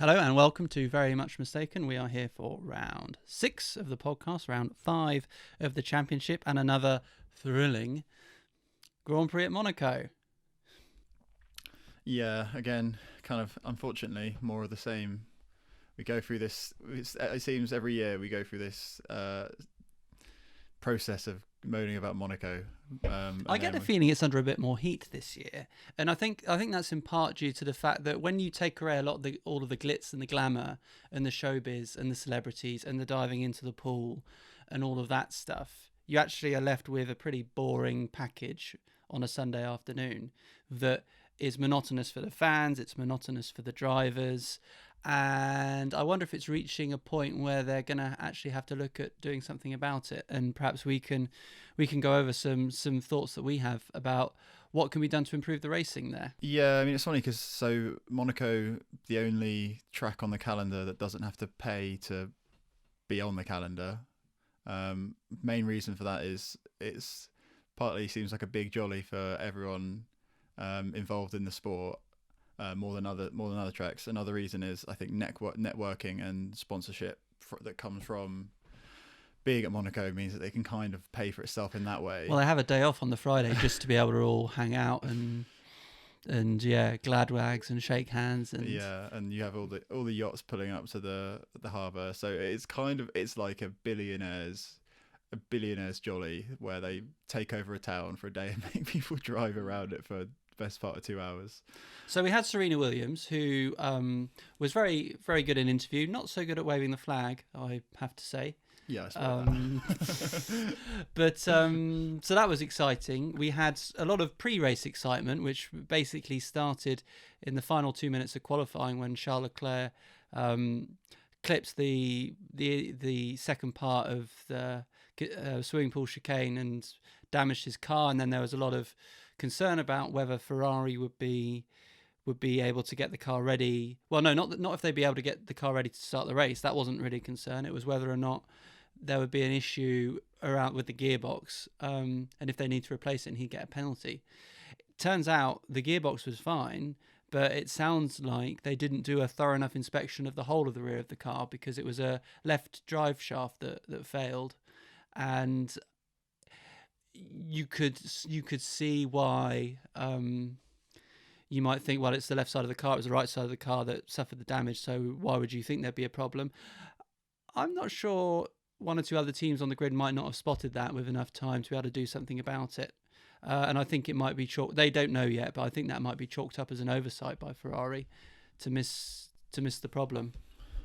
Hello and welcome to Very Much Mistaken. We are here for round 6 of the podcast, round 5 of the championship, and another thrilling Grand Prix at Monaco. Yeah, again, kind of unfortunately, more of the same. We go through this, it seems every year we go through this process of moaning about Monaco. I get the feeling it's under a bit more heat this year, and I think that's in part due to the fact that when you take away all of the glitz and the glamour and the showbiz and the celebrities and the diving into the pool and all of that stuff, you actually are left with a pretty boring package on a Sunday afternoon that is monotonous for the fans, it's monotonous for the drivers, and I wonder if it's reaching a point where they're going to actually have to look at doing something about it. And perhaps we can go over some thoughts that we have about what can be done to improve the racing there. Yeah, I mean, it's funny because Monaco, the only track on the calendar that doesn't have to pay to be on the calendar. Main reason for that is it's partly seems like a big jolly for everyone involved in the sport. More than other tracks. Another reason is I think networking and sponsorship that comes from being at Monaco means that they can kind of pay for itself in that way. Well, they have a day off on the Friday just to be able to all hang out and yeah, glad wags and shake hands and and you have all the yachts pulling up to the harbour. So it's like a billionaire's jolly where they take over a town for a day and make people drive around it for best part of 2 hours. So we had Serena Williams, who was very, very good in interview, not so good at waving the flag, I have to say. Yeah, I suppose but so that was exciting. We had a lot of pre-race excitement, which basically started in the final 2 minutes of qualifying when Charles Leclerc clipped the second part of the swimming pool chicane and damaged his car, and then there was a lot of concern about whether Ferrari would be able to get the car ready. Well, no, not if they'd be able to get the car ready to start the race. That wasn't really a concern. It was whether or not there would be an issue around with the gearbox, and if they need to replace it, and he'd get a penalty. It turns out the gearbox was fine, but it sounds like they didn't do a thorough enough inspection of the whole of the rear of the car because it was a left drive shaft that failed, and you could see why you might think, well, it's the left side of the car, it was the right side of the car that suffered the damage, so why would you think there'd be a problem? I'm not sure one or two other teams on the grid might not have spotted that with enough time to be able to do something about it. And I think it might be they don't know yet, but I think that might be chalked up as an oversight by Ferrari to miss the problem.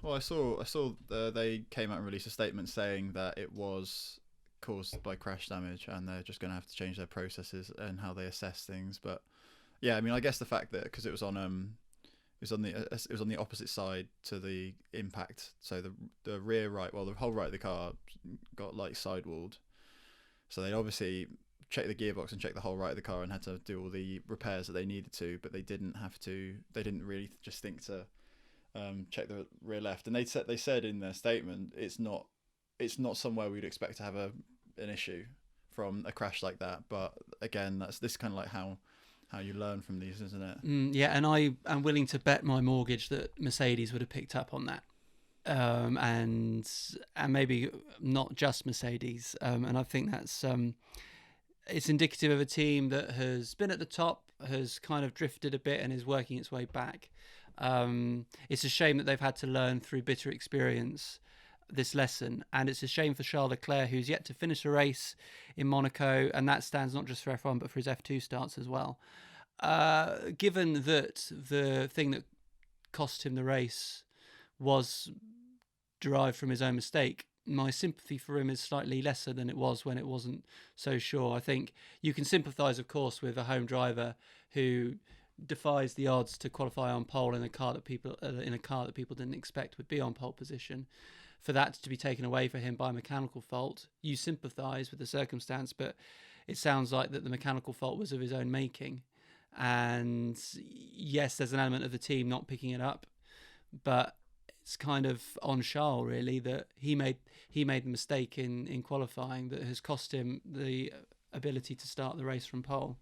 Well, I saw they came out and released a statement saying that it was caused by crash damage and they're just going to have to change their processes and how they assess things. But yeah, I mean, I guess the fact that because it was on the opposite side to the impact, so the rear right, well, the whole right of the car got like sidewalled, so they obviously checked the gearbox and checked the whole right of the car and had to do all the repairs that they needed to, but they didn't really just think to check the rear left. And they said in their statement it's not somewhere we'd expect to have an issue from a crash like that. But again, this kind of like how you learn from these, isn't it? Yeah, and I am willing to bet my mortgage that Mercedes would have picked up on that, and maybe not just Mercedes. And I think that's it's indicative of a team that has been at the top, has kind of drifted a bit, and is working its way back. It's a shame that they've had to learn through bitter experience this lesson, and it's a shame for Charles Leclerc, who's yet to finish a race in Monaco, and that stands not just for F1 but for his F2 starts as well. Given that the thing that cost him the race was derived from his own mistake, my sympathy for him is slightly lesser than it was when it wasn't so sure. I think you can sympathise, of course, with a home driver who defies the odds to qualify on pole in a car that people didn't expect would be on pole position. For that to be taken away from him by a mechanical fault, you sympathise with the circumstance, but it sounds like that the mechanical fault was of his own making. And yes, there's an element of the team not picking it up, but it's kind of on Charles really that he made the mistake in qualifying that has cost him the ability to start the race from pole.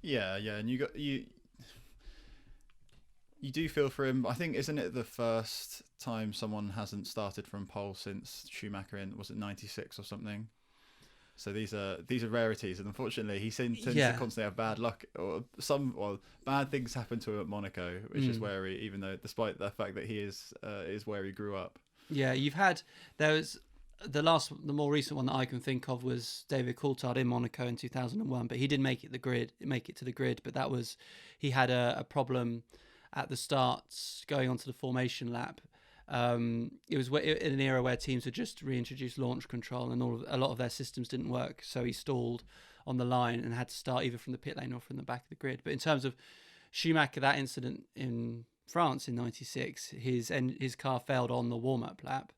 Yeah, and you you do feel for him. I think, isn't it the first time someone hasn't started from pole since Schumacher in, was it 96 or something? So these are rarities, and unfortunately, he tends to constantly have bad luck, or bad things happen to him at Monaco, which is where he, even though despite the fact that he is where he grew up. Yeah, there was the more recent one that I can think of was David Coulthard in Monaco in 2001, but he did make it to the grid, but that was, he had a problem at the start going onto the formation lap. It was in an era where teams had just reintroduced launch control, and a lot of their systems didn't work, so he stalled on the line and had to start either from the pit lane or from the back of the grid. But in terms of Schumacher, that incident in France in 96, his car failed on the warm-up lap,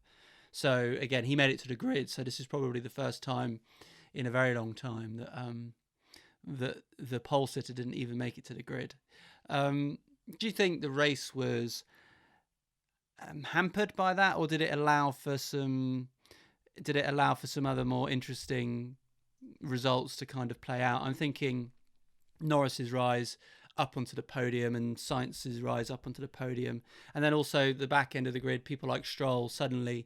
so again he made it to the grid. So this is probably the first time in a very long time that the pole sitter didn't even make it to the grid. Do you think the race was hampered by that, or did it allow for some other more interesting results to kind of play out? I'm thinking Norris's rise up onto the podium and Sainz's rise up onto the podium, and then also the back end of the grid, people like Stroll suddenly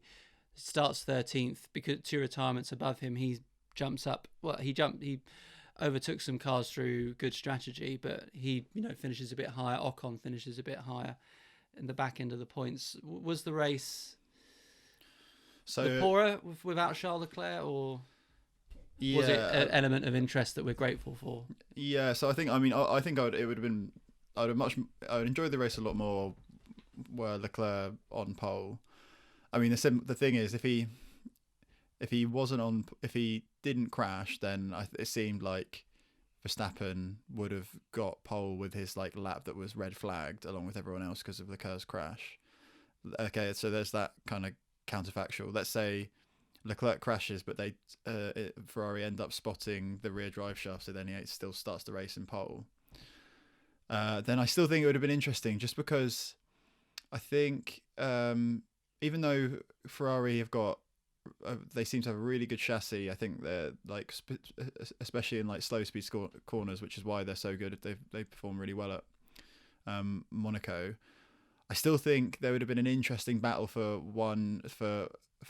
starts 13th because 2 retirements above him, he jumps up. Well, he overtook some cars through good strategy, but he finishes a bit higher. Ocon finishes a bit higher in the back end of the points. Was the race poorer without Charles Leclerc, or was it an element of interest that we're grateful for? Yeah, so I think I would enjoy the race a lot more were Leclerc on pole. I mean, the thing is, if he didn't crash, then it seemed like Verstappen would have got pole with his lap that was red flagged along with everyone else because of Leclerc's crash. Okay, so there's that kind of counterfactual. Let's say Leclerc crashes, but Ferrari end up spotting the rear drive shaft, so then he still starts the race in pole. Then I still think it would have been interesting, just because I think even though Ferrari have got they seem to have a really good chassis. I think they're especially in slow speed corners, which is why they're so good. They perform really well at Monaco. I still think there would have been an interesting battle for one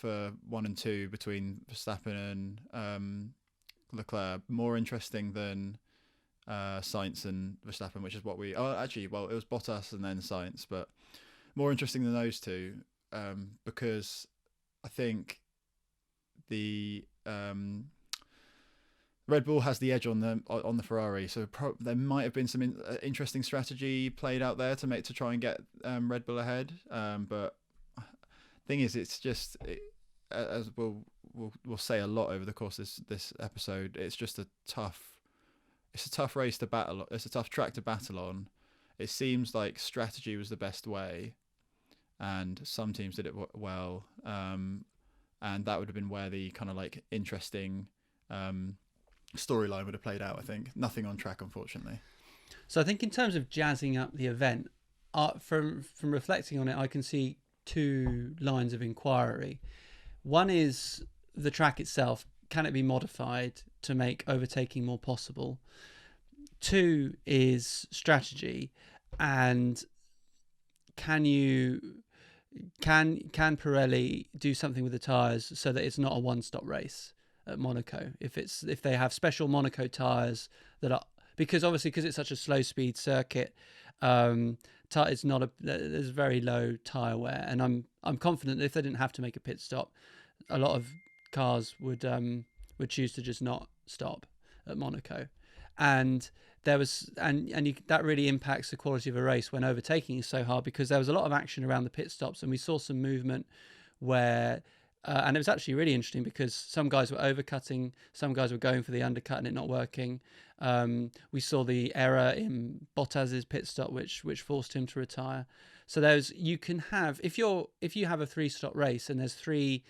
and two between Verstappen and Leclerc. More interesting than Sainz and Verstappen, which is what it was Bottas and then Sainz, but more interesting than those two because I think the Red Bull has the edge on the Ferrari, so there might have been some interesting strategy played out there to try and get Red Bull ahead. But thing is, it's just as we'll say a lot over the course of this episode. It's just a tough race to battle. It's a tough track to battle on. It seems like strategy was the best way, and some teams did it well. And that would have been where the kind of interesting storyline would have played out. I think nothing on track, unfortunately. So I think in terms of jazzing up the event, from reflecting on it, I can see 2 lines of inquiry. One is the track itself. Can it be modified to make overtaking more possible? 2 is strategy, and can Pirelli do something with the tyres so that it's not a one-stop race at Monaco? If they have special Monaco tyres that are, because it's such a slow-speed circuit, there's very low tyre wear, and I'm confident that if they didn't have to make a pit stop, a lot of cars would choose to just not stop at Monaco, and that really impacts the quality of a race when overtaking is so hard, because there was a lot of action around the pit stops, and we saw some movement where and it was actually really interesting because some guys were overcutting, some guys were going for the undercut and it not working. We saw the error in Bottas's pit stop which forced him to retire. So you can have, if you have a 3-stop race and there's three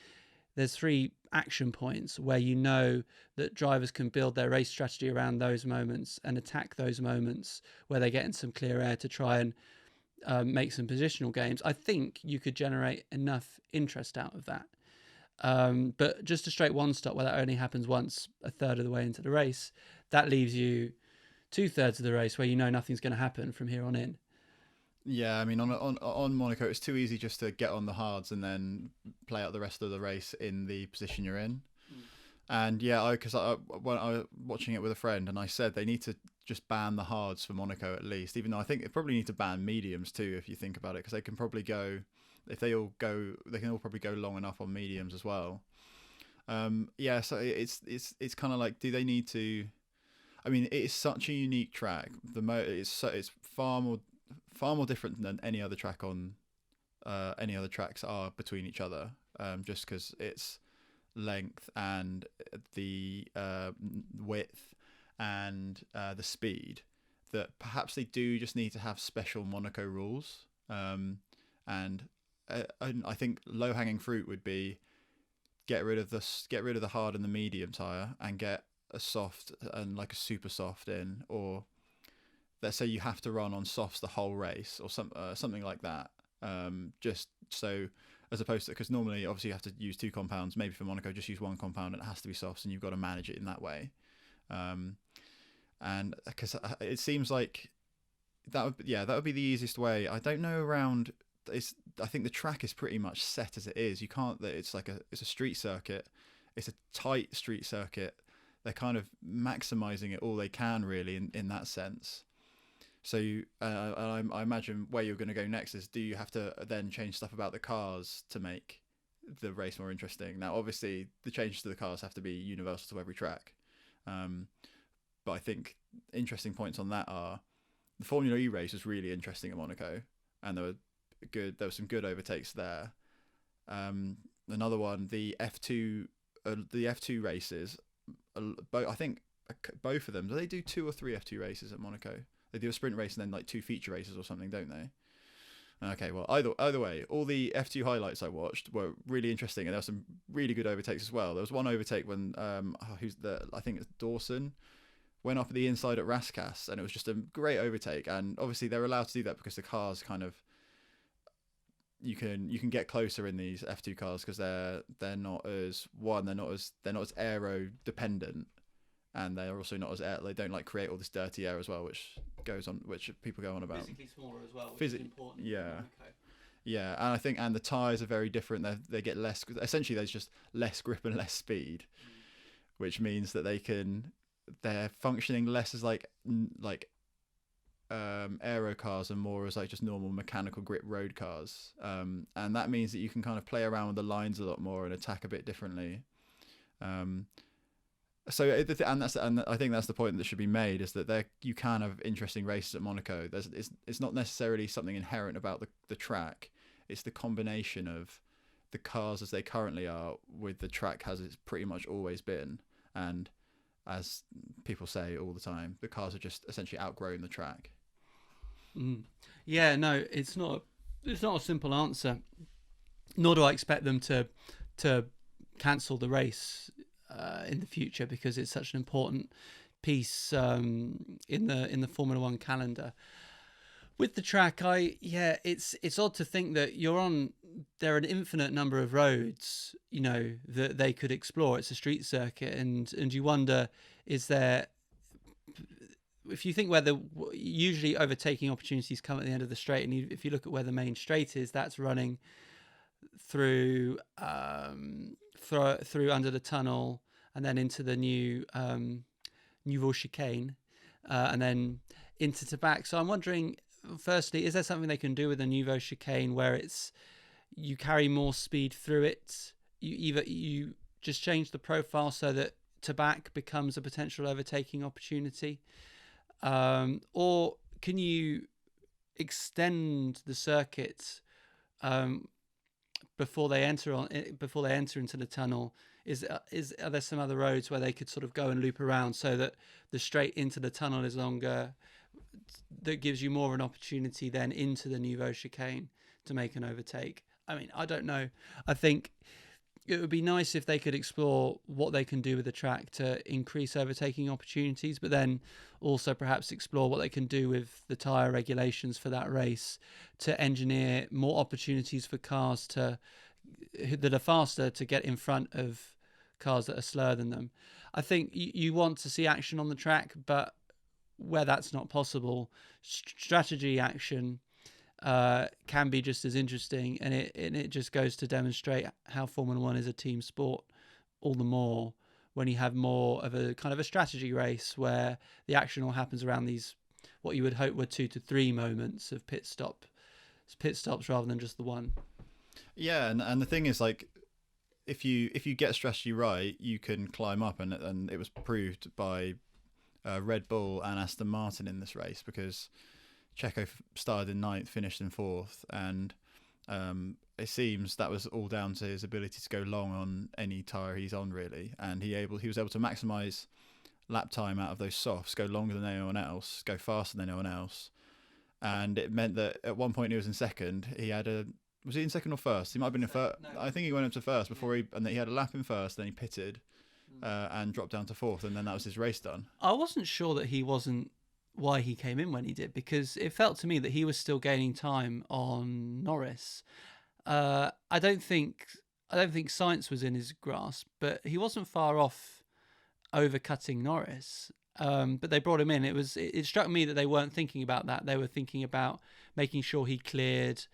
action points where you know that drivers can build their race strategy around those moments and attack those moments where they get in some clear air to try and make some positional games, I think you could generate enough interest out of that. But just a straight 1-stop where that only happens once a third of the way into the race, that leaves you 2/3 of the race where you know nothing's going to happen from here on in. Yeah, I mean, on Monaco, it's too easy just to get on the hards and then play out the rest of the race in the position you're in. And yeah, because when I was watching it with a friend, and I said they need to just ban the hards for Monaco at least. Even though I think they probably need to ban mediums too, if you think about it, because they can probably go, if they all go, they can all probably go long enough on mediums as well. Yeah, so it's kind of like, do they need to? I mean, it is such a unique track. It's far more different than any other track on any other tracks are between each other. Just because its length and the width and the speed, that perhaps they do just need to have special Monaco rules. And I think low hanging fruit would be get rid of the hard and the medium tire and get a soft and like a super soft in, or let's say you have to run on softs the whole race or something like that. Just so, as opposed to, because normally obviously you have to use two compounds. Maybe for Monaco, just use one compound and it has to be softs, and you've got to manage it in that way. And because it seems like that would be the easiest way. I don't know around. I think the track is pretty much set as it is. You can't. It's a street circuit. It's a tight street circuit. They're kind of maximizing it all they can, really, in that sense. So I imagine where you're going to go next is, do you have to then change stuff about the cars to make the race more interesting? Now, obviously, the changes to the cars have to be universal to every track. But I think interesting points on that are the Formula E race was really interesting at Monaco, and there were some good overtakes there. Another one, the F2 races. I think both of them. Do they do 2 or 3 F2 races at Monaco? They do a sprint race and then like 2 feature races or something, don't they? Okay, well, either way, all the F2 highlights I watched were really interesting, and there were some really good overtakes as well. There was one overtake when I think it's Dawson went up at the inside at Rascasse, and it was just a great overtake. And obviously they're allowed to do that because the cars kind of, you can get closer in these F2 cars because they're not as aero dependent, and they're also not as they don't like create all this dirty air as well, which people go on about. Physically smaller as well, which is important. Yeah. Yeah, and I think the tires are very different. They get less. Essentially, there's just less grip and less speed, which means that they're functioning less as like aero cars and more as like just normal mechanical grip road cars. And that means that you can kind of play around with the lines a lot more and attack a bit differently. So I think that's the point that should be made, is that you can have interesting races at Monaco. It's not necessarily something inherent about the track. It's the combination of the cars as they currently are with the track as it's pretty much always been. And as people say all the time, the cars are just essentially outgrown the track. Yeah, no, it's not a simple answer. Nor do I expect them to cancel the race in the future, because it's such an important piece in the Formula One calendar. With the track, it's odd to think that there are an infinite number of roads, that they could explore. It's a street circuit, and you wonder, is there, if you think where usually overtaking opportunities come at the end of the straight, and if you look at where the main straight is, that's running through under the tunnel and then into the new Nouveau chicane, and then into Tabac. So I'm wondering, firstly, is there something they can do with the Nouveau chicane where you carry more speed through it? You just change the profile so that Tabac becomes a potential overtaking opportunity, or can you extend the circuit before they enter into the tunnel? Are there some other roads where they could sort of go and loop around so that the straight into the tunnel is longer, that gives you more of an opportunity then into the Nouveau chicane to make an overtake? I mean, I don't know. I think it would be nice if they could explore what they can do with the track to increase overtaking opportunities, but then also perhaps explore what they can do with the tyre regulations for that race to engineer more opportunities for cars that are faster to get in front of cars that are slower than them. I think you want to see action on the track, but where that's not possible, strategy action can be just as interesting, and it just goes to demonstrate how Formula One is a team sport all the more when you have more of a kind of a strategy race where the action all happens around these what you would hope were 2 to 3 moments of pit stops rather than just the one. Yeah, and the thing is, like, if you get strategy right, you can climb up, and it was proved by Red Bull and Aston Martin in this race, because Checo started in 9th, finished in 4th, and it seems that was all down to his ability to go long on any tyre he's on, really, and he was able to maximise lap time out of those softs, go longer than anyone else, go faster than anyone else, and it meant that at one point he was in second. Was he in second or first? He might have been in first. No. I think he went up to first before and then he had a lap in first, then he pitted and dropped down to 4th, and then that was his race done. I wasn't sure that he wasn't why he came in when he did, because it felt to me that he was still gaining time on Norris. I don't think Sainz was in his grasp, but he wasn't far off overcutting Norris. But they brought him in. It struck me that they weren't thinking about that. They were thinking about making sure he cleared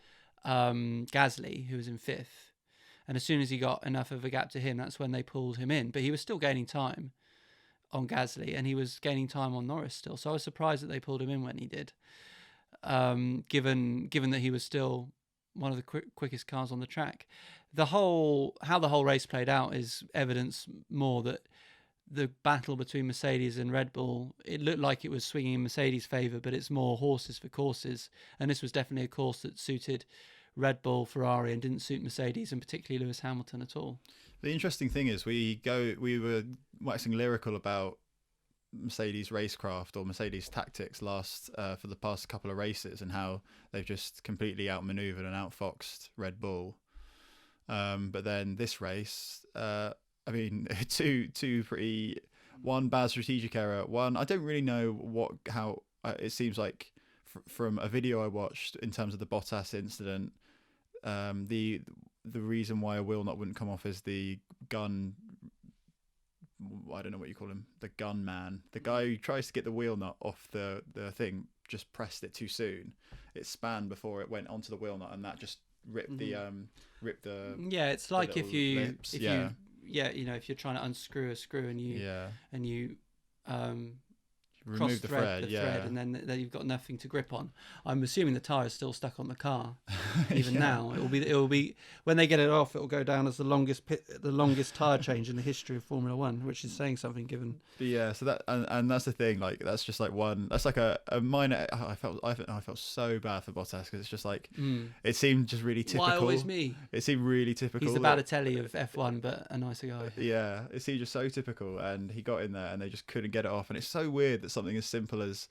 Gasly, who was in 5th. And as soon as he got enough of a gap to him, that's when they pulled him in. But he was still gaining time on Gasly, and he was gaining time on Norris still. So I was surprised that they pulled him in when he did, given that he was still one of the quickest cars on the track. How the whole race played out is evidence more that the battle between Mercedes and Red Bull, it looked like it was swinging in Mercedes' favour, but it's more horses for courses. And this was definitely a course that suited Red Bull, Ferrari, and didn't suit Mercedes, and particularly Lewis Hamilton at all. The interesting thing is we were waxing lyrical about Mercedes racecraft or Mercedes tactics for the past couple of races, and how they've just completely outmaneuvered and outfoxed Red Bull. But then this race, I mean, two pretty, one bad strategic error, one I don't really know how it seems like from a video I watched in terms of the Bottas incident. The reason why a wheel nut wouldn't come off is the gun. I don't know what you call him. The gun man, the guy who tries to get the wheel nut off the thing, just pressed it too soon. It span before it went onto the wheel nut, and that just ripped the Yeah, it's like if you're trying to unscrew a screw and you remove the thread, and then you've got nothing to grip on. I'm assuming the tire is still stuck on the car even now. It will be when they get it off, it will go down as the longest tire change in the history of Formula One, which is saying something given. But yeah, so that and that's the thing. Like, that's just like that's like a minor. I felt so bad for Bottas, because it's just like it seemed just really typical. Why always me? It seemed really typical. He's the Balotelli of F1, but a nicer guy. Yeah, it seemed just so typical, and he got in there and they just couldn't get it off. And it's so weird that something as simple as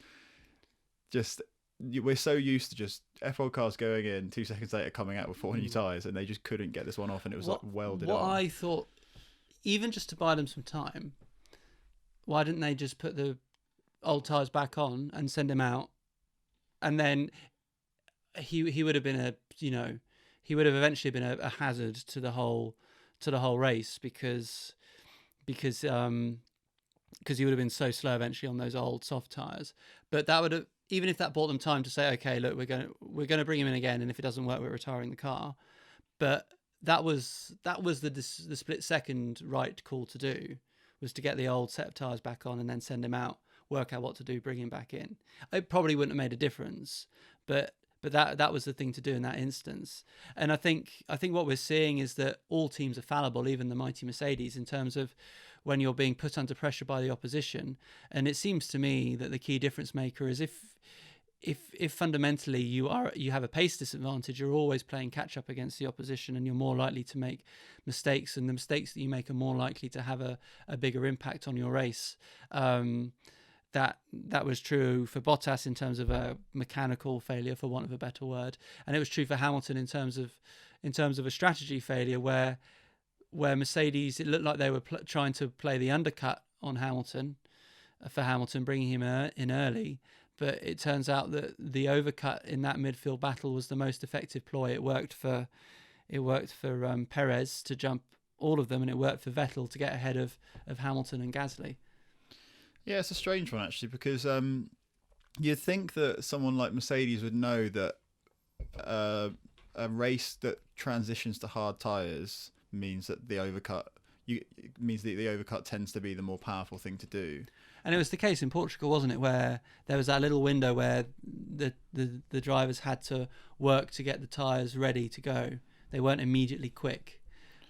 we're so used to just F1 cars going in 2 seconds later coming out with 4 new tyres, and they just couldn't get this one off, and it was like welded on. I thought, even just to buy them some time, why didn't they just put the old tyres back on and send him out, and then he would have been he would have eventually been a hazard to the whole race, because he would have been so slow eventually on those old soft tyres. But that would have, even if that bought them time to say, okay, look, we're going to bring him in again, and if it doesn't work, we're retiring the car. But that was the split second right call to do, was to get the old set of tyres back on and then send him out, work out what to do, bring him back in. It probably wouldn't have made a difference, but that was the thing to do in that instance. And I think what we're seeing is that all teams are fallible, even the mighty Mercedes, in terms of when you're being put under pressure by the opposition. And it seems to me that the key difference maker is if fundamentally you have a pace disadvantage, you're always playing catch up against the opposition, and you're more likely to make mistakes, and the mistakes that you make are more likely to have a bigger impact on your race. That was true for Bottas in terms of a mechanical failure, for want of a better word, and it was true for Hamilton in terms of a strategy failure, where Mercedes, it looked like they were trying to play the undercut on Hamilton, bringing him in early. But it turns out that the overcut in that midfield battle was the most effective ploy. It worked for Perez to jump all of them, and it worked for Vettel to get ahead of Hamilton and Gasly. Yeah, it's a strange one, actually, because you'd think that someone like Mercedes would know that a race that transitions to hard tires means that the overcut tends to be the more powerful thing to do. And it was the case in Portugal, wasn't it, where there was that little window where the drivers had to work to get the tyres ready to go. They weren't immediately quick.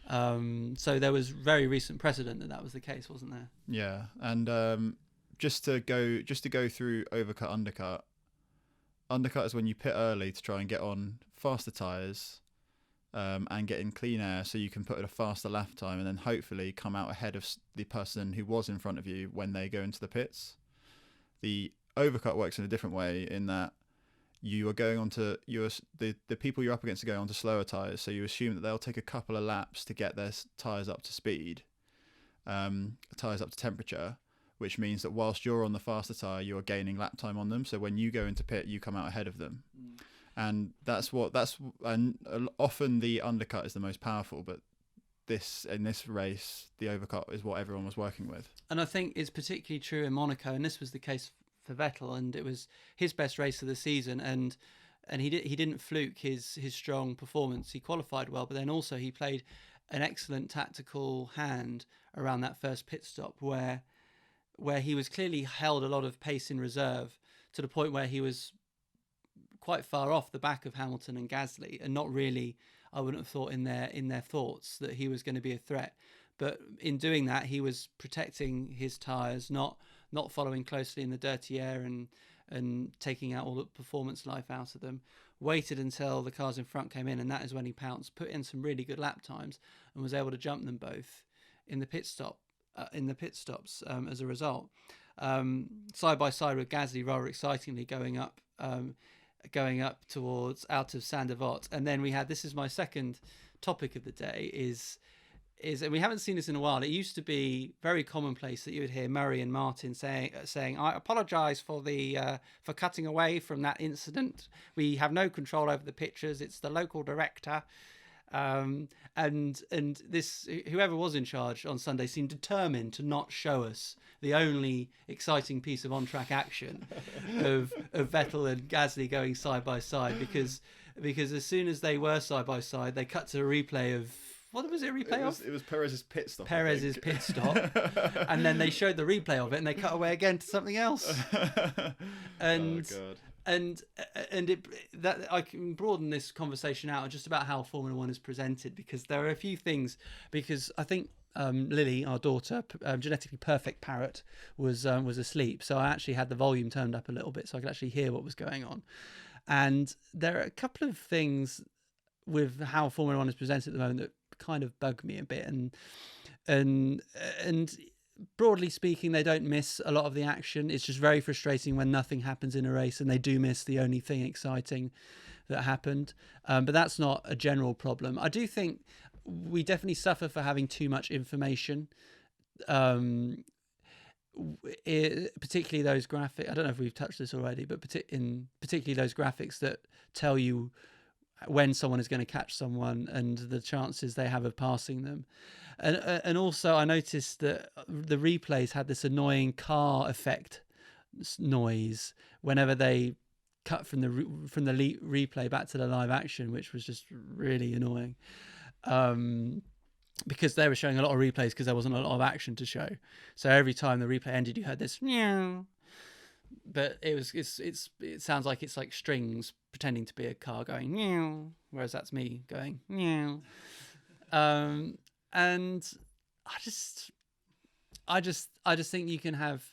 So there was very recent precedent that was the case, wasn't there? Yeah, and just to go through overcut, undercut. Undercut is when you pit early to try and get on faster tyres and get in clean air so you can put in a faster lap time and then hopefully come out ahead of the person who was in front of you when they go into the pits. The overcut works in a different way in that you are going on to the people you're up against are going on to slower tyres, so you assume that they'll take a couple of laps to get their tyres up to speed, tyres up to temperature, which means that whilst you're on the faster tyre, you are gaining lap time on them. So when you go into pit, you come out ahead of them. And often the undercut is the most powerful, but in this race, the overcut is what everyone was working with. And I think it's particularly true in Monaco, and this was the case for Vettel, and it was his best race of the season, and he didn't fluke his strong performance. He qualified well, but then also he played an excellent tactical hand around that first pit stop where he was clearly held a lot of pace in reserve to the point where he was quite far off the back of Hamilton and Gasly, and not really, I wouldn't have thought in their thoughts that he was going to be a threat. But in doing that, he was protecting his tyres, not following closely in the dirty air and taking out all the performance life out of them. Waited until the cars in front came in, and that is when he pounced, put in some really good lap times, and was able to jump them both in the pit stops as a result. Side by side with Gasly, rather excitingly going up towards out of Saint-Devote. And then we had, this is my second topic of the day, is and we haven't seen this in a while. It used to be very commonplace that you would hear Murray and Martin saying I apologise for cutting away from that incident. We have no control over the pictures. It's the local director. And this, whoever was in charge on Sunday, seemed determined to not show us the only exciting piece of on-track action of Vettel and Gasly going side by side, because as soon as they were side by side, they cut to a replay of, what was it, a replay of? It was Perez's pit stop. Perez's pit stop, and then they showed the replay of it, and they cut away again to something else. And oh God. And that I can broaden this conversation out just about how Formula One is presented, because there are a few things. Because I think Lily, our daughter, genetically perfect parrot, was asleep, so I actually had the volume turned up a little bit so I could actually hear what was going on. And there are a couple of things with how Formula One is presented at the moment that kind of bug me a bit, and broadly speaking, they don't miss a lot of the action. It's just very frustrating when nothing happens in a race and they do miss the only thing exciting that happened. But that's not a general problem. I do think we definitely suffer for having too much information, particularly those graphics. I don't know if we've touched this already, but particularly those graphics that tell you when someone is going to catch someone and the chances they have of passing them. And also I noticed that the replays had this annoying car effect noise whenever they cut from the replay back to the live action, which was just really annoying. Because they were showing a lot of replays because there wasn't a lot of action to show. So every time the replay ended, you heard this meow. But it sounds like it's like strings pretending to be a car going meow, whereas that's me going meow. And I just think you can have,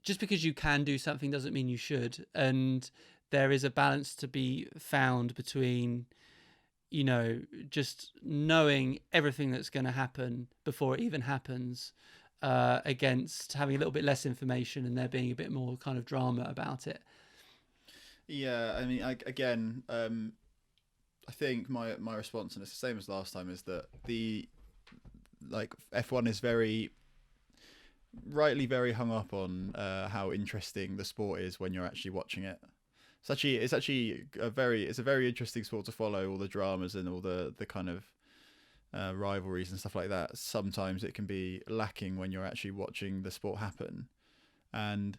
just because you can do something doesn't mean you should. And there is a balance to be found between, just knowing everything that's going to happen before it even happens, against having a little bit less information and there being a bit more kind of drama about it. Yeah, I mean, I think my response, and it's the same as last time, is that F1 is very rightly very hung up on how interesting the sport is when you're actually watching it. It's actually a very interesting sport to follow, all the dramas and all the kind of rivalries and stuff like that. Sometimes it can be lacking when you're actually watching the sport happen. And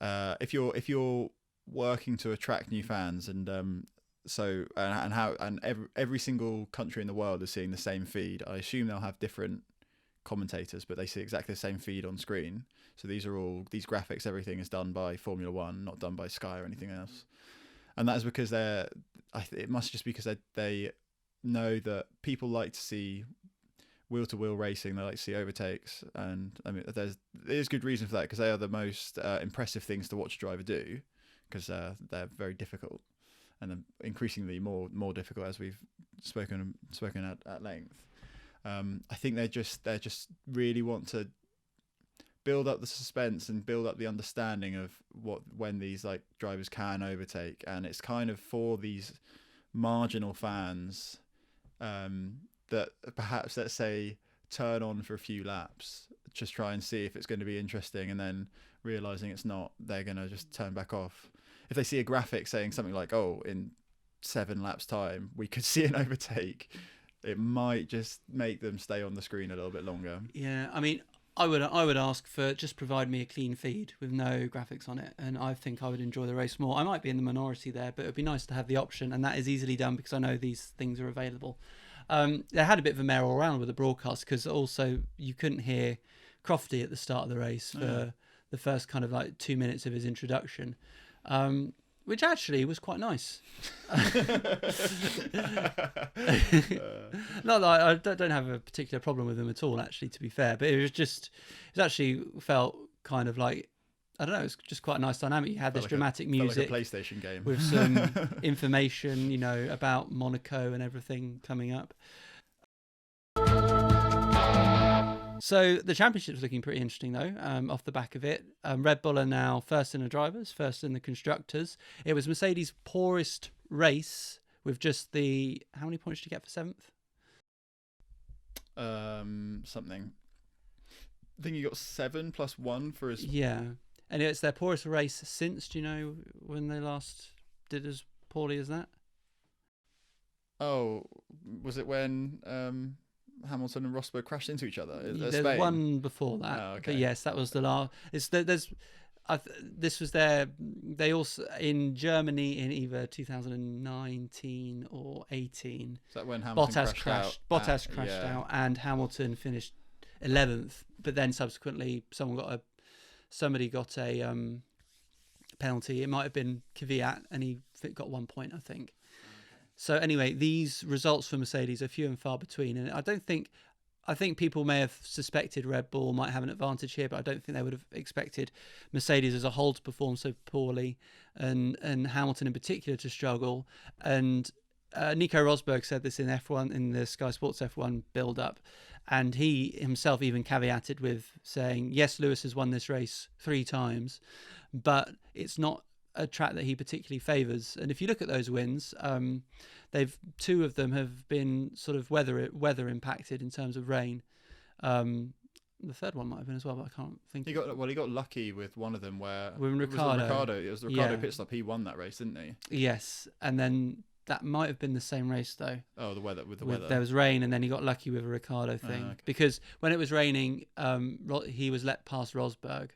if you're working to attract new fans, and So and every single country in the world is seeing the same feed. I assume they'll have different commentators, but they see exactly the same feed on screen. So these graphics, everything is done by Formula One, not done by Sky or anything else. And that is because it must just be because they know that people like to see wheel-to-wheel racing. They like to see overtakes, and I mean, there's good reason for that, because they are the most impressive things to watch a driver do, because they're very difficult, and then increasingly more difficult, as we've spoken at length. I think they just really want to build up the suspense and build up the understanding of when these like drivers can overtake, and it's kind of for these marginal fans that perhaps, let's say, turn on for a few laps, just try and see if it's going to be interesting, and then realizing it's not, they're going to just turn back off. If they see a graphic saying something like, oh, in 7 laps time we could see an overtake, it might just make them stay on the screen a little bit longer. Yeah, I mean, I would ask for just provide me a clean feed with no graphics on it, and I think I would enjoy the race more. I might be in the minority there, but it would be nice to have the option, and that is easily done because I know these things are available. They had a bit of a merry all round with the broadcast, because also you couldn't hear Crofty at the start of the race for the first kind of like 2 minutes of his introduction, which actually was quite nice. Not that I don't have a particular problem with them at all, actually, to be fair, but it actually felt kind of like, I don't know, it's just quite a nice dynamic. You had this dramatic music, like a PlayStation game, with some information, about Monaco and everything coming up. So the championship's looking pretty interesting, though, off the back of it. Red Bull are now first in the drivers, first in the constructors. It was Mercedes' poorest race, with just how many points did you get for 7th? Something. I think you got 7 plus 1 for his... Yeah. And it's their poorest race since, do you know when they last did as poorly as that? Oh, was it when Hamilton and Rosberg crashed into each other? There's Spain? one before that. Oh, okay. But yes, that was the last. This was they also, in Germany in either 2019 or 18. Is that when Hamilton crashed out? Bottas crashed out, and Hamilton finished 11th. But then subsequently, somebody got a penalty. It might have been Kvyat, and he got 1 point, I think. Okay. So anyway, these results for Mercedes are few and far between, and I think people may have suspected Red Bull might have an advantage here, but I don't think they would have expected Mercedes as a whole to perform so poorly, and Hamilton in particular to struggle. And Nico Rosberg said this in F1, in the Sky Sports F1 build-up, and he himself even caveated with saying, yes, Lewis has won this race 3 times, but it's not a track that he particularly favours. And if you look at those wins, 2 of them have been sort of weather impacted in terms of rain. The third one might have been as well, but I can't think. He got lucky with one of them where with Ricciardo. It was the Ricciardo pit stop. He won that race, didn't he? Yes, and then that might have been the same race though. Oh, the weather. There was rain, and then he got lucky with a Ricciardo thing. Okay. Because when it was raining, he was let past Rosberg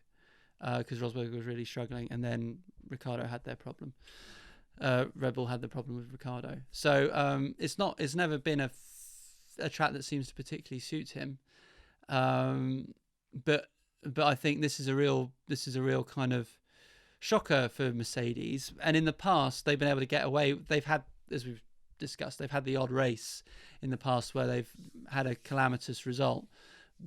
because Rosberg was really struggling, and then Ricciardo had their problem. Red Bull had the problem with Ricciardo. So it's never been a track that seems to particularly suit him. But I think this is a real kind of shocker for Mercedes. And in the past, they've been able to get away. They've had, as we've discussed, they've had the odd race in the past where they've had a calamitous result,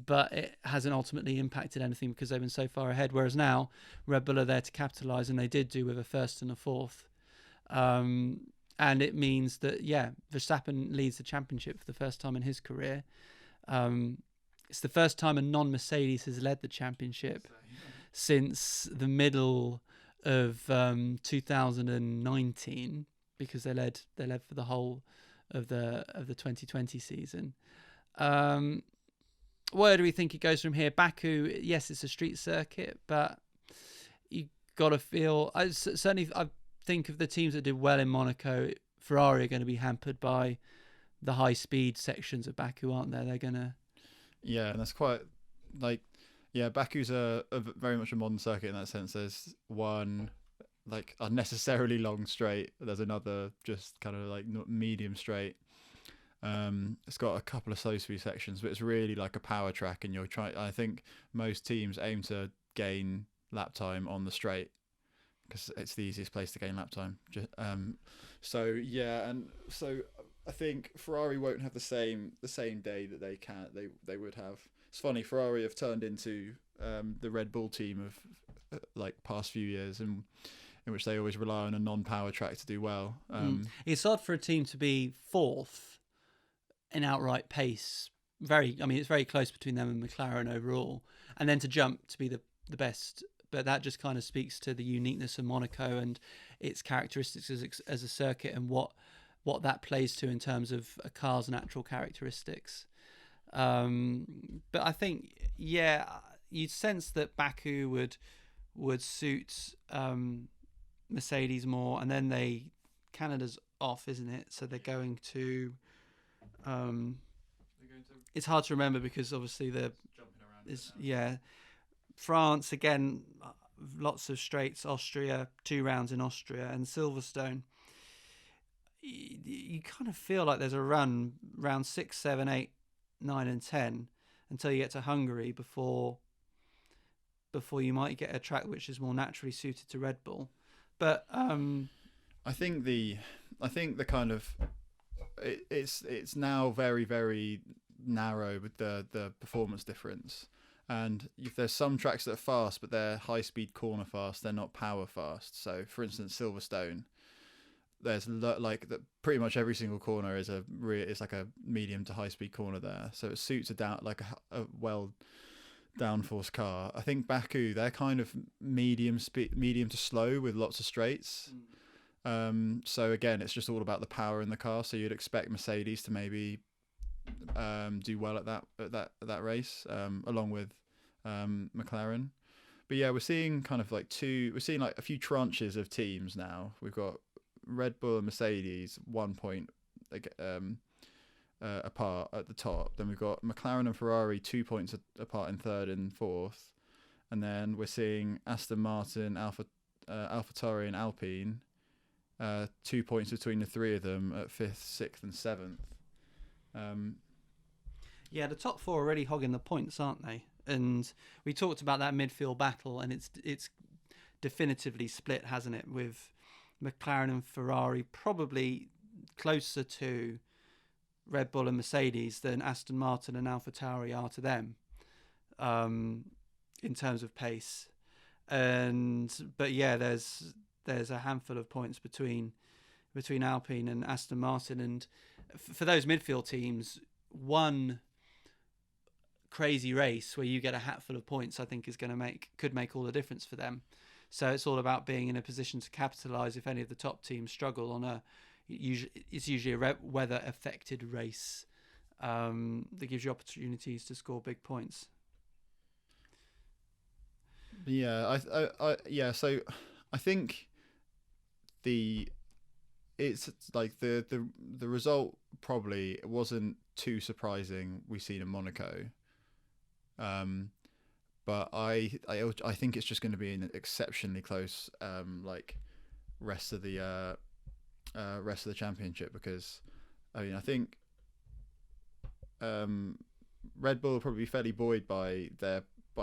but it hasn't ultimately impacted anything because they've been so far ahead. Whereas now, Red Bull are there to capitalise, and they did do with a 1st and a 4th. And it means that, Verstappen leads the championship for the first time in his career. It's the first time a non-Mercedes has led the championship since the middle of 2019, because they led for the whole of the 2020 season. Where do we think it goes from here? Baku, yes, it's a street circuit, but you got to feel. I think of the teams that did well in Monaco, Ferrari are going to be hampered by the high speed sections of Baku, aren't they? They're going to. Yeah, and that's quite Baku's a very much a modern circuit in that sense. There's one like unnecessarily long straight. There's another just kind of like medium straight. It's got a couple of slow speed sections, but it's really like a power track, and you're trying. I think most teams aim to gain lap time on the straight because it's the easiest place to gain lap time. So yeah, and so I think Ferrari won't have the same day that they would have. It's funny, Ferrari have turned into the Red Bull team of like past few years, and in which they always rely on a non-power track to do well. It's odd for a team to be fourth in outright pace. It's very close between them and McLaren overall, and then to jump to be the best. But that just kind of speaks to the uniqueness of Monaco and its characteristics as a circuit, and what that plays to in terms of a car's natural characteristics. But I think, yeah, you'd sense that Baku would suit Mercedes more, and then Canada's off, isn't it? So they're going to. It's hard to remember because obviously they're jumping around. France again, lots of straights. Austria, 2 rounds in Austria, and Silverstone. You kind of feel like there's a run round 6, 7, 8, 9, and 10 until you get to Hungary before you might get a track which is more naturally suited to Red Bull. But I think the kind of it's now very, very narrow with the performance difference. And if there's some tracks that are fast, but they're high speed corner fast, they're not power fast. So, for instance, Silverstone, there's pretty much every single corner is like a medium to high speed corner there. So it suits a well downforce car. I think Baku, they're kind of medium to slow with lots of straights. So again, it's just all about the power in the car. So you'd expect Mercedes to maybe do well at that race, along with McLaren. But yeah, we're seeing kind of like a few tranches of teams now. We've got Red Bull and Mercedes 1 point apart at the top. Then we've got McLaren and Ferrari 2 points apart in third and fourth. And then we're seeing Aston Martin, AlphaTauri and Alpine, 2 points between the three of them at fifth, sixth and seventh. Yeah, the top four are already hogging the points, aren't they? And we talked about that midfield battle, and it's definitively split, hasn't it? With McLaren and Ferrari probably closer to Red Bull and Mercedes than Aston Martin and AlphaTauri are to them, in terms of pace. But yeah, there's a handful of points between Alpine and Aston Martin, and for those midfield teams, one crazy race where you get a hatful of points, I think could make all the difference for them. So it's all about being in a position to capitalise if any of the top teams struggle on it's usually a weather affected race that gives you opportunities to score big points. Yeah, so I think it's like the result probably wasn't too surprising. We've seen in Monaco, but I think it's just going to be an exceptionally close rest of the championship, because I think Red Bull will probably be fairly buoyed by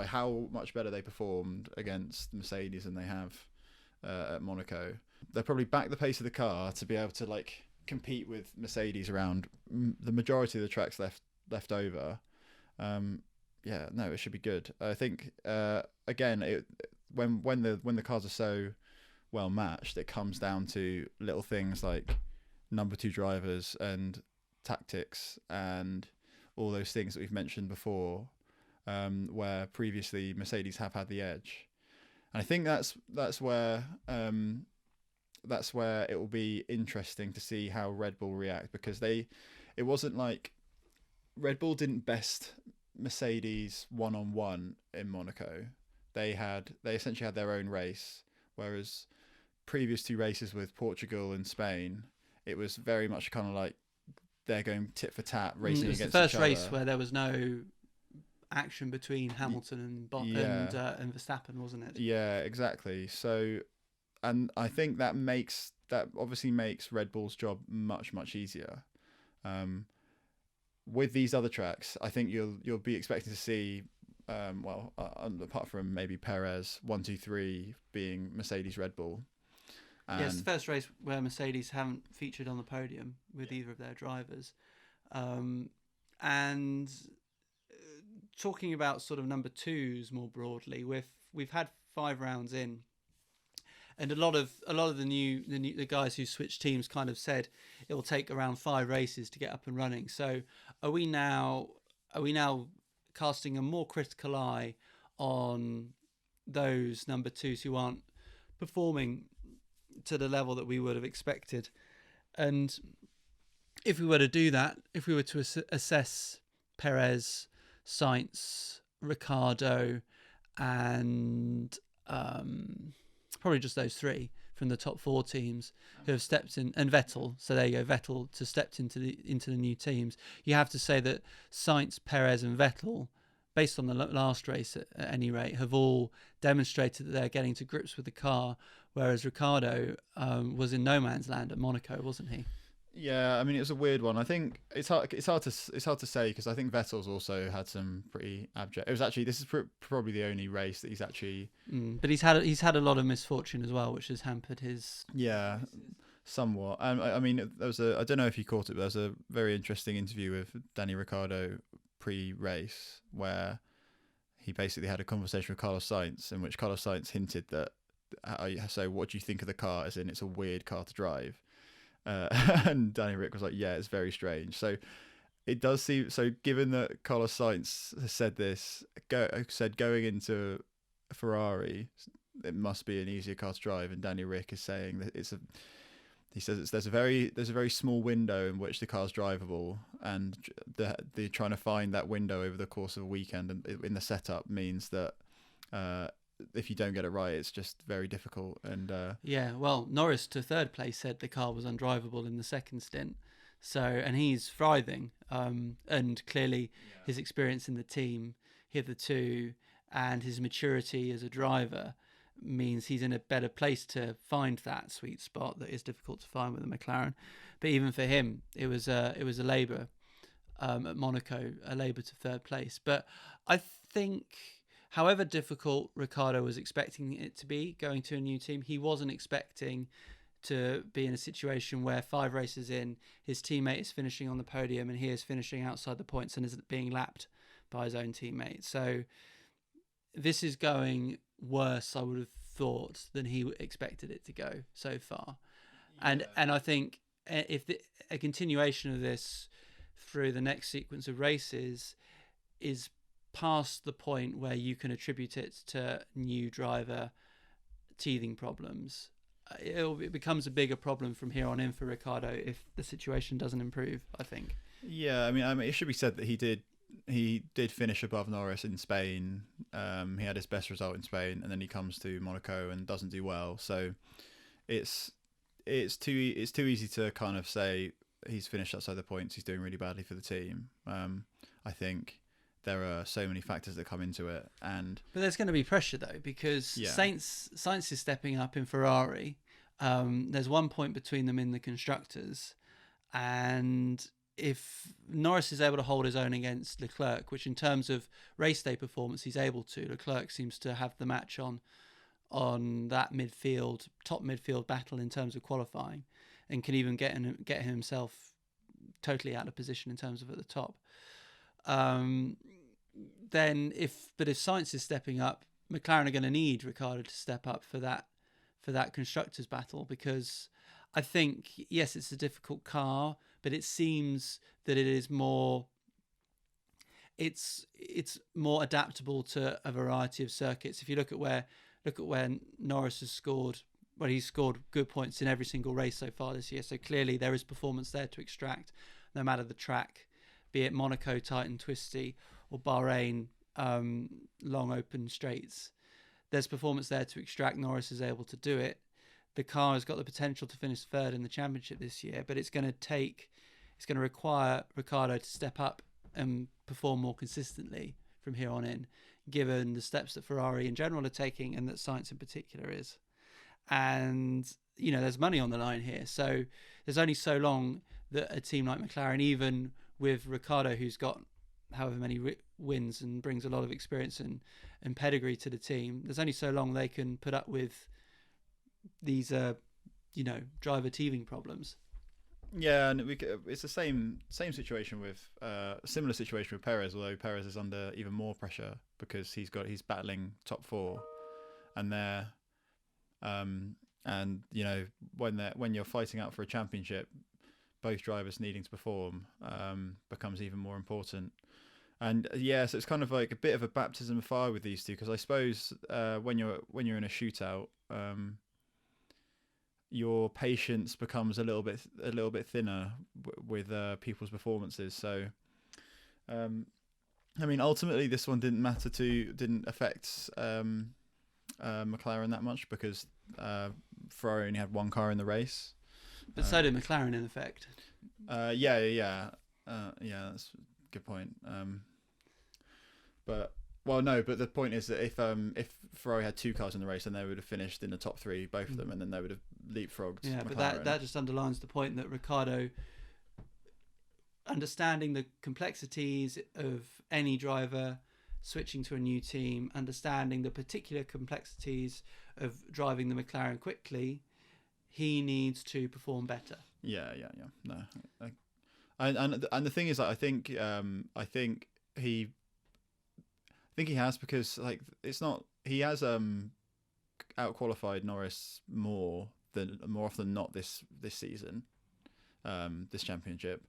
how much better they performed against Mercedes than they have at Monaco. They'll probably back the pace of the car to be able to compete with Mercedes around the majority of the tracks left over. It should be good. I think again, when the cars are so well matched, it comes down to little things like number 2 drivers and tactics and all those things that we've mentioned before, where previously Mercedes have had the edge. And I think that's where it will be interesting to see how Red Bull react, because it wasn't like Red Bull didn't best Mercedes one-on-one in Monaco. They essentially had their own race, whereas previous 2 races with Portugal and Spain, it was very much kind of like they're going tit for tat, racing against each other. It was the first race where there was no action between Hamilton and Verstappen, wasn't it? Yeah, exactly. So I think that obviously makes Red Bull's job much easier. With these other tracks, I think you'll be expecting to see, apart from maybe Perez, 1, 2, 3 being Mercedes, Red Bull. And Yes, the first race where Mercedes haven't featured on the podium with either of their drivers. And talking about sort of number twos more broadly, we've had 5 rounds in, and a lot of the guys who switched teams kind of said it will take around 5 races to get up and running. So are we now casting a more critical eye on those number twos who aren't performing to the level that we would have expected? And if we were to do that, if we were to assess Perez, Sainz, Ricciardo, and probably just those 3 from the top 4 teams who have stepped in, and Vettel. So there you go, Vettel to stepped into the new teams. You have to say that Sainz, Perez, and Vettel, based on the last race at any rate, have all demonstrated that they're getting to grips with the car. Whereas Ricciardo was in no man's land at Monaco, wasn't he? Yeah, I mean, it was a weird one. I think it's hard to say, because I think Vettel's also had some pretty abject. It was actually, this is probably the only race that he's actually. But he's had a lot of misfortune as well, which has hampered his. Yeah, somewhat. I mean, there was I don't know if you caught it, but there was a very interesting interview with Danny Ricciardo pre-race where he basically had a conversation with Carlos Sainz, in which Carlos Sainz hinted that, so what do you think of the car? As in, it's a weird car to drive. And Danny Rick was like, yeah, it's very strange. So it does seem, so given that Carlos Sainz has said this, going into Ferrari, it must be an easier car to drive, and Danny Rick is saying that there's a very small window in which the car's drivable, and they're trying to find that window over the course of a weekend, and in the setup means that if you don't get it right, it's just very difficult. And well, Norris to 3rd place said the car was undrivable in the 2nd stint, so, and he's thriving, and clearly his experience in the team hitherto and his maturity as a driver means he's in a better place to find that sweet spot that is difficult to find with a McLaren. But even for him, it was a labour at Monaco, a labour to 3rd place. But I think, however difficult Ricciardo was expecting it to be going to a new team, he wasn't expecting to be in a situation where 5 races in, his teammate is finishing on the podium and he is finishing outside the points and is being lapped by his own teammate. So this is going worse, I would have thought, than he expected it to go so far. Yeah. And I think if a continuation of this through the next sequence of races is past the point where you can attribute it to new driver teething problems, it becomes a bigger problem from here on in for Ricciardo if the situation doesn't improve, I think. Yeah, I mean, it should be said that he did finish above Norris in Spain. He had his best result in Spain, and then he comes to Monaco and doesn't do well. So it's too easy to kind of say he's finished outside the points, he's doing really badly for the team. I think there are so many factors that come into it, but there's going to be pressure though, because Sainz is stepping up in Ferrari. There's 1 point between them in the constructors, and if Norris is able to hold his own against Leclerc, which in terms of race day performance he's able to, Leclerc seems to have the match on that top midfield battle in terms of qualifying, and can even get himself totally out of position in terms of at the top. Then if Sainz is stepping up, McLaren are going to need Ricciardo to step up for that constructors battle, because I think, yes, it's a difficult car, but it seems that it is more adaptable to a variety of circuits. If you look at where Norris has scored, well, he's scored good points in every single race so far this year. So clearly there is performance there to extract, no matter the track, be it Monaco, tight and twisty, or Bahrain, long open straights. There's performance there to extract. Norris is able to do it. The car has got the potential to finish 3rd in the championship this year, but it's going to require Ricciardo to step up and perform more consistently from here on in, given the steps that Ferrari in general are taking and that Sainz in particular is. and there's money on the line here. So there's only so long that a team like McLaren, even with Ricciardo, who's got however many wins and brings a lot of experience and pedigree to the team, there's only so long they can put up with these driver teething problems. Yeah, and it's the same situation with similar situation with Perez, although Perez is under even more pressure because he's battling top four, and when you're fighting out for a championship, both drivers needing to perform becomes even more important. And so it's kind of like a bit of a baptism of fire with these two, because I suppose when you're in a shootout, your patience becomes a little bit thinner with people's performances. So, ultimately this one didn't affect McLaren that much, because Ferrari only had one car in the race. But so did McLaren, in effect. Yeah, that's a good point. But the point is that if Ferrari had two cars in the race, then they would have finished in the top three, both of them, and then they would have leapfrogged McLaren. But that just underlines the point that Ricciardo, understanding the complexities of any driver switching to a new team, understanding the particular complexities of driving the McLaren quickly, he needs to perform better. Yeah. No, and the thing is that I think he has, because like it's not, he has outqualified Norris more often than not this season, this championship.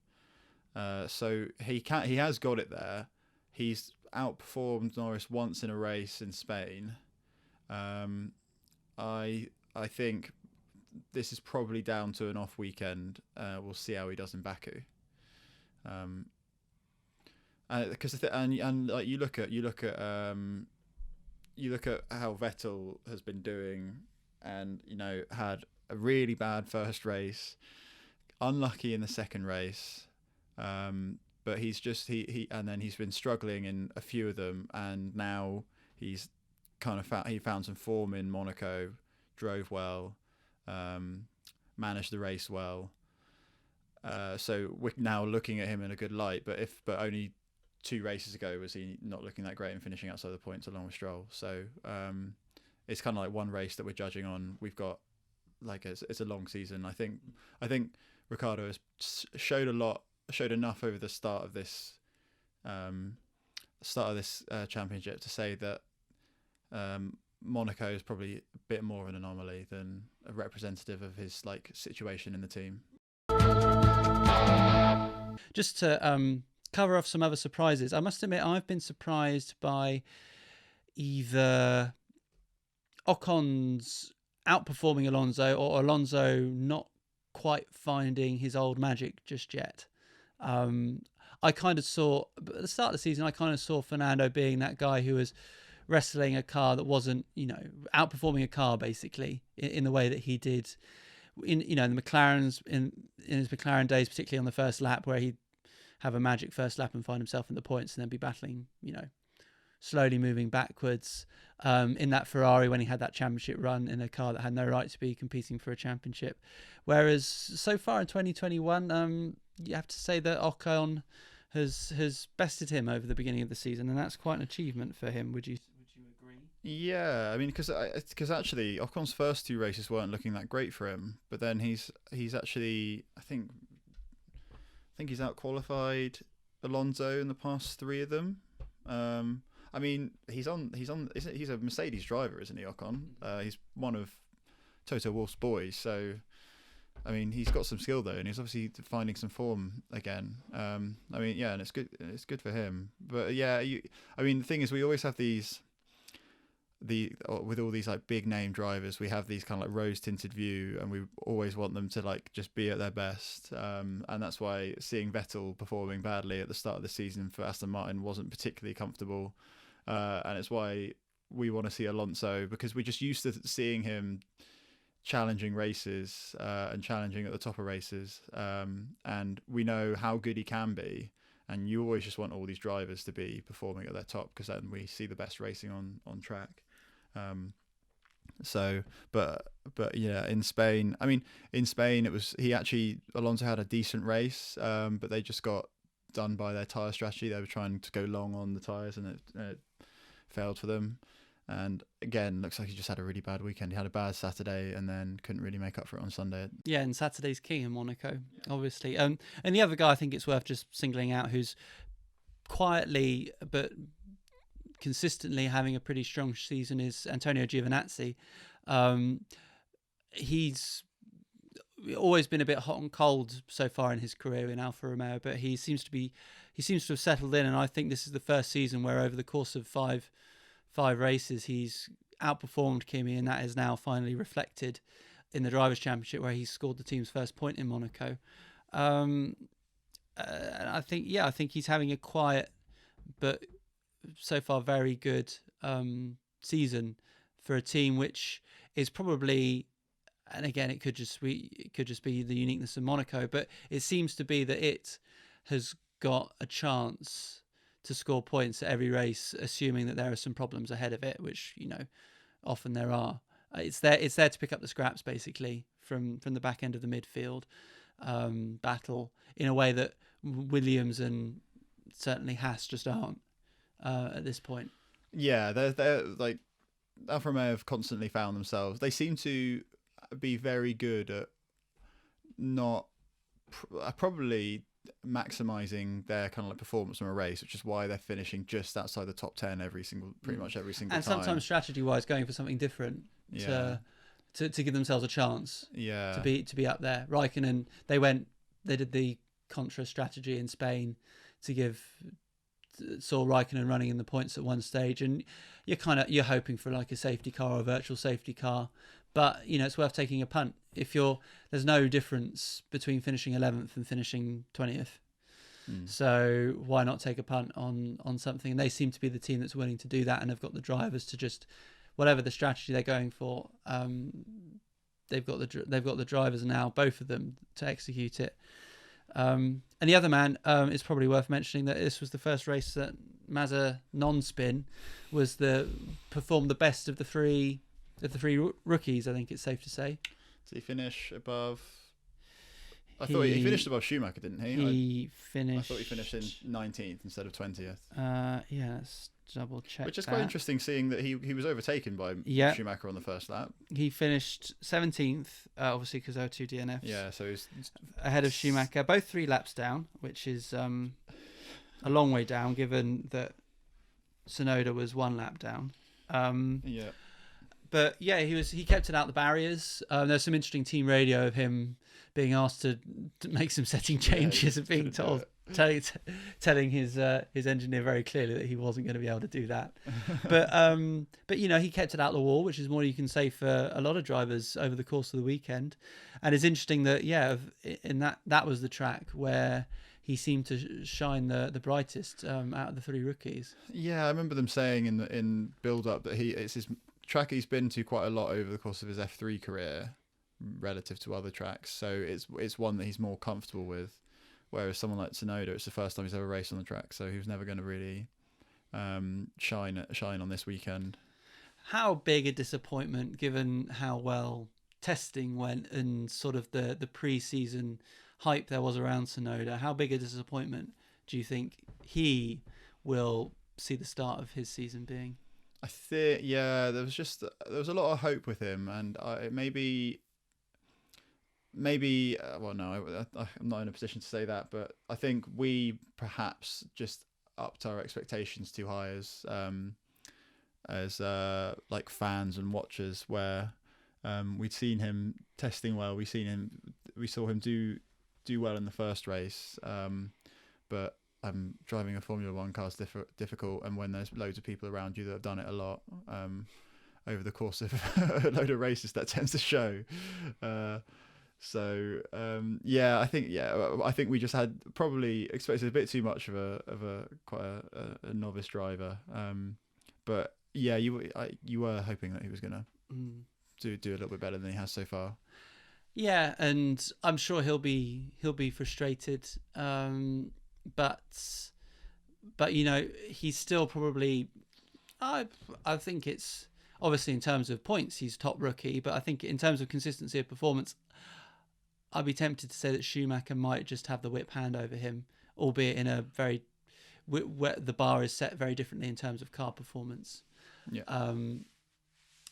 So he has got it there. He's outperformed Norris once in a race in Spain. I think this is probably down to an off weekend. We'll see how he does in Baku. Because like you look at how Vettel has been doing, and had a really bad first race, unlucky in the second race, but he's been struggling in a few of them, and now he's kind of found some form in Monaco, drove well, managed the race well. So we're now looking at him in a good light, but only 2 races ago was he not looking that great and finishing outside the points along with Stroll. So it's kind of like one race that we're judging on. We've got it's a long season. I think Ricciardo has showed enough over the start of this championship to say that Monaco is probably a bit more of an anomaly than a representative of his situation in the team. Just to cover off some other surprises, I must admit I've been surprised by either Ocon's outperforming Alonso or Alonso not quite finding his old magic just yet. I kind of saw at the start of the season, I kind of saw Fernando being that guy who was wrestling a car that wasn't, outperforming a car basically in the way that he did in the McLarens in his McLaren days, particularly on the first lap, where he'd have a magic first lap and find himself in the points and then be battling, slowly moving backwards. In that Ferrari when he had that championship run in a car that had no right to be competing for a championship. Whereas so far in 2021, you have to say that Ocon has bested him over the beginning of the season, and that's quite an achievement for him. Would you agree? Yeah, I mean, because actually Ocon's first 2 races weren't looking that great for him, but then he's actually I think he's outqualified Alonso in the past 3 of them. I mean, he's a Mercedes driver, isn't he, Ocon? He's one of Toto Wolff's boys, so I mean, he's got some skill though, and he's obviously finding some form again. I mean, yeah, and it's good for him. But yeah, the thing is, we always have with all these big name drivers, we have these kind of rose tinted view, and we always want them to just be at their best. And that's why seeing Vettel performing badly at the start of the season for Aston Martin wasn't particularly comfortable. And it's why we want to see Alonso, because we're just used to seeing him challenging races and challenging at the top of races. And we know how good he can be. And you always just want all these drivers to be performing at their top, because then we see the best racing on track. So, but yeah, in Spain, I mean, in Spain Alonso had a decent race, but they just got done by their tyre strategy. They were trying to go long on the tyres, and it failed for them. And again, looks like he just had a really bad weekend. He had a bad Saturday and then couldn't really make up for it on Sunday. Yeah, and Saturday's king in Monaco, obviously. And the other guy I think it's worth just singling out, who's quietly but consistently having a pretty strong season, is Antonio Giovinazzi. He's always been a bit hot and cold so far in his career in Alfa Romeo, but he seems to have settled in, and I think this is the first season where over the course of five races he's outperformed Kimi, and that is now finally reflected in the Drivers' Championship, where he's scored the team's first point in Monaco. And I think he's having a quiet but so far very good season for a team which is probably, and again it could just be the uniqueness of Monaco, but it seems to be that it has got a chance to score points at every race, assuming that there are some problems ahead of it, which often there are. It's there to pick up the scraps basically from the back end of the midfield battle in a way that Williams and certainly Haas just aren't at this point. Yeah, they're like, Alfa Romeo have constantly found themselves. They seem to be very good at not probably maximizing their kind of like performance from a race, which is why they're finishing just outside the top 10 pretty much every single and time. And sometimes strategy-wise, going for something different to give themselves a chance. Yeah. To be up there. Raikkonen, they did the contra strategy in Spain saw Raikkonen running in the points at one stage, and you're hoping for like a safety car or a virtual safety car, but it's worth taking a punt if there's no difference between finishing 11th and finishing 20th. So why not take a punt on something? And they seem to be the team that's willing to do that, and have got the drivers to just, whatever the strategy they're going for, they've got the drivers now, both of them, to execute it. And the other man, it's probably worth mentioning that this was the first race that Mazza non-spin performed the best of the three rookies. I think it's safe to say. Did he finish above? I thought he finished above Schumacher, didn't he? I thought he finished in 19th instead of 20th. Yeah, let's double check. Which is quite interesting, seeing that he was overtaken by Schumacher on the first lap. He finished 17th, obviously because there were two DNFs. Yeah, so he's ahead of Schumacher, both 3 laps down, which is a long way down, given that Tsunoda was 1 lap down. Yeah. But yeah, he kept it out the barriers. There's some interesting team radio of him being asked to make some setting changes and being told, telling his engineer very clearly that he wasn't going to be able to do that. But he kept it out the wall, which is more you can say for a lot of drivers over the course of the weekend. And it's interesting that in that was the track where he seemed to shine the brightest out of the 3 rookies. Yeah, I remember them saying in build up that it's his track he's been to quite a lot over the course of his F3 career relative to other tracks, so it's one that he's more comfortable with, whereas someone like Tsunoda, it's the first time he's ever raced on the track, so he was never going to really shine on this weekend. How big a disappointment, given how well testing went and sort of the pre-season hype there was around Tsunoda, how big a disappointment do you think he will see the start of his season being? I think, there was a lot of hope with him, and maybe. Well, no, I'm not in a position to say that, but I think we perhaps just upped our expectations too high as like fans and watchers, where we'd seen him testing well, we saw him do well in the first race, but driving a Formula One car is difficult, and when there's loads of people around you that have done it a lot over the course of a load of races, that tends to show. I think we just had probably expected a bit too much of a quite a novice driver. But yeah, you were hoping that he was gonna do a little bit better than he has so far. Yeah, and I'm sure he'll be frustrated. But he's still probably. I think it's. obviously in terms of points, he's top rookie, but I think in terms of consistency of performance, I'd be tempted to say that Schumacher might just have the whip hand over him, albeit in a very where the bar is set very differently in terms of car performance. Yeah.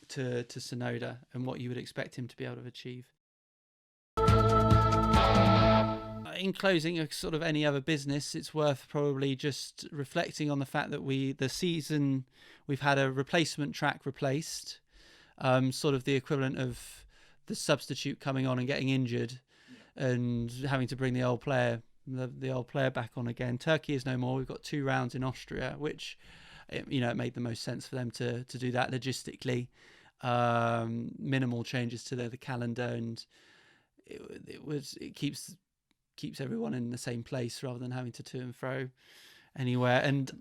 To Tsunoda and what you would expect him to be able to achieve. In closing, sort of any other business, it's worth probably just reflecting on the fact that the season we've had a replacement track replaced, sort of the equivalent of the substitute coming on and getting injured, and having to bring the old player back on again. Turkey is no more. We've got 2 rounds in Austria, which it made the most sense for them to do that logistically. Minimal changes to the calendar, and it keeps everyone in the same place rather than having to and fro anywhere. And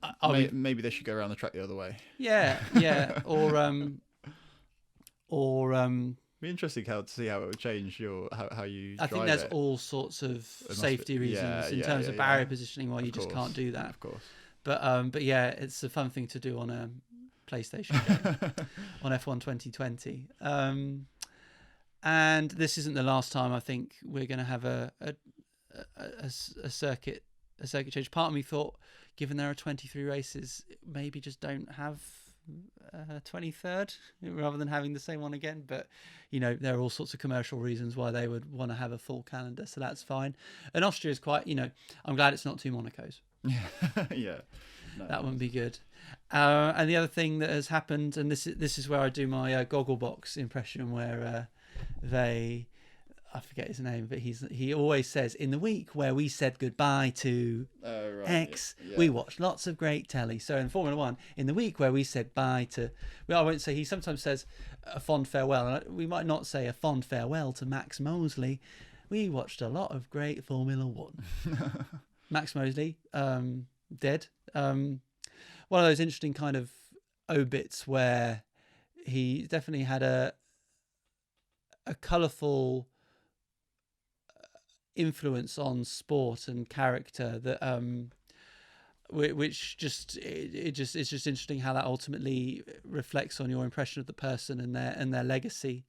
maybe they should go around the track the other way. Yeah, or be interesting to see how it would change how you. I think there's all sorts of safety reasons in terms of barrier positioning why you just can't do that. Of course. But yeah, it's a fun thing to do on a PlayStation game on F1 2020. And this isn't the last time I think we're going to have a circuit change. Part of me thought, given there are 23 races, maybe just don't have 23rd rather than having the same one again. But there are all sorts of commercial reasons why they would want to have a full calendar, so that's fine. And Austria is quite, I'm glad it's not 2 Monacos. Yeah. No, that wouldn't be good. And the other thing that has happened, and this is where I do my Gogglebox impression, where I forget his name, but he always says, in the week where we said goodbye to X, we watched lots of great telly. So in Formula One, in the week where we said bye to, I won't say, he sometimes says a fond farewell, and we might not say a fond farewell to Max Mosley. We watched a lot of great Formula One. Max Mosley, dead. One of those interesting kind of obits where he definitely had a colourful influence on sport and character that which it's just interesting how that ultimately reflects on your impression of the person and their legacy.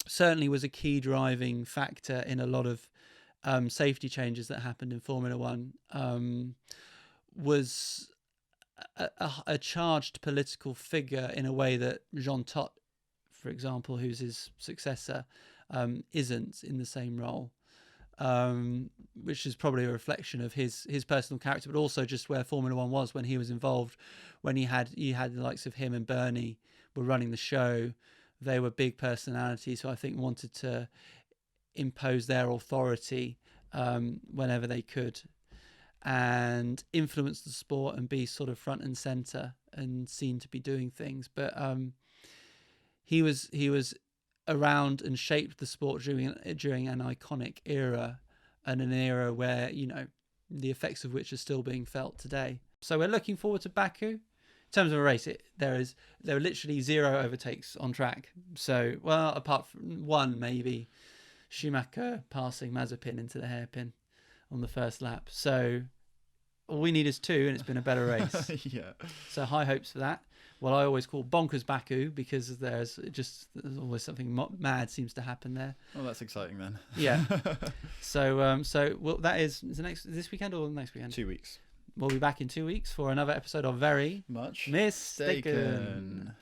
Certainly was a key driving factor in a lot of safety changes that happened in Formula One. Was a charged political figure in a way that Jean Todt, for example, who's his successor, isn't in the same role, which is probably a reflection of his personal character, but also just where Formula One was when he was involved. When you had the likes of him and Bernie were running the show, they were big personalities who I think wanted to impose their authority whenever they could, and influence the sport and be sort of front and center and seen to be doing things. But he was around and shaped the sport during an iconic era, and an era where the effects of which are still being felt today. So we're looking forward to Baku. In terms of a race, there are literally 0 overtakes on track. So, well, apart from one, maybe Schumacher passing Mazepin into the hairpin on the first lap. So all we need is 2, and it's been a better race. Yeah. So high hopes for that. What I always call bonkers Baku, because there's always something mad seems to happen there. Oh, that's exciting then. Yeah. So well, that is this weekend or next weekend? 2 weeks. We'll be back in 2 weeks for another episode of Very Much Mistaken.